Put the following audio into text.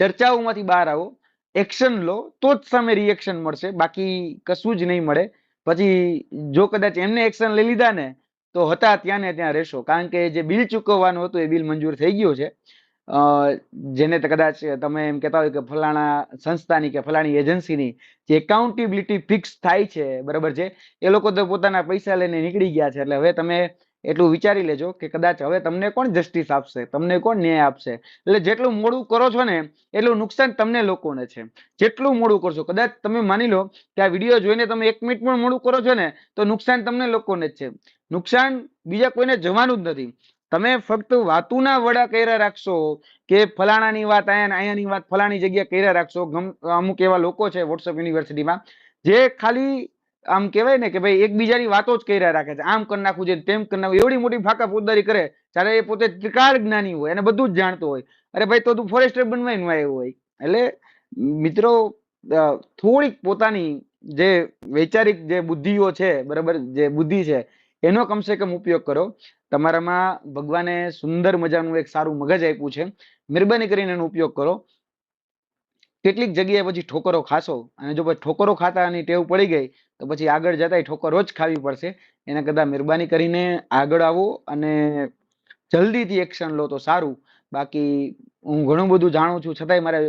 ચર્ચાઓમાંથી બહાર આવો, એક્શન લો, તો જ સામે રિએક્શન મળશે, બાકી કશું જ નહીં મળે. પછી જો કદાચ એમને એક્શન લઈ લીધા ને તો હતા ત્યાં ને ત્યાં રહેશો, કારણ કે જે બિલ ચૂકવવાનું હતું એ બિલ મંજૂર થઈ ગયું છે. જેને કદાચ તમે એમ કહેતા હોય કે ફલાણા સંસ્થાની કે ફલાણી એજન્સીની જે એકાઉન્ટેબિલિટી ફિક્સ થાય છે, બરાબર છે, એ લોકો તો પોતાના પૈસા લઈને નીકળી ગયા છે. એટલે હવે તમે એટલું વિચારી લેજો કે કદાચ હવે તમને કોણ જસ્ટિસ આપશે, તમને કોણ ન્યાય આપશે. એટલે જેટલું મોડું કરો છો ને એટલું નુકસાન તમને લોકોને છે. જેટલું મોડું કરશો, કદાચ તમે માની લો કે આ વિડીયો જોઈને તમે 1 મિનિટ પણ મોડું કરો છો ને તો નુકસાન તમને લોકોને જ છે. નુકસાન બીજા કોઈને જવાનું જ નથી. તમે ફક્ત વાતુના વડા કર્યા રાખશો કે ફલાણાની વાત અહીંયાની વાત ફલાણી જગ્યાએ કર્યા રાખશો. અમુક એવા લોકો છે વોટ્સઅપ યુનિવર્સિટીમાં જે ખાલી આમ કહેવાય ને કે ભાઈ એકબીજાની વાતો જ કર્યા રાખે છે, આમ કરી નાખવું છે, તેમ કરી નાખવું, એવડી મોટી ફાકા ફોજદારી કરે જ્યારે એ પોતે ત્રિકાળ જ્ઞાની હોય અને બધું જ જાણતો હોય. અરે ભાઈ તો તું ફોરેસ્ટર બનવાય નો આવ્યો હોય. એટલે મિત્રો થોડીક પોતાની જે વૈચારિક જે બુદ્ધિઓ છે, બરાબર, જે બુદ્ધિ છે એનો કમસે કમ ઉપયોગ કરો. તમારામાં ભગવાને સુંદર મજાનું એક સારું મગજ આપ્યું છે, મહેરબાની કરીને એનો ઉપયોગ કરો. કેટલીક જગ્યાએ પછી ઠોકરો ખાશો, અને જો પછી ઠોકરો ખાતાની ટેવ પડી ગઈ તો પછી આગળ જતા ઠોકરો જ ખાવી પડશે. એના કરતા મહેરબાની કરીને આગળ આવો અને જલ્દીથી એક્શન લો તો સારું. બાકી હું ઘણું બધું જાણું છું છતાંય મારે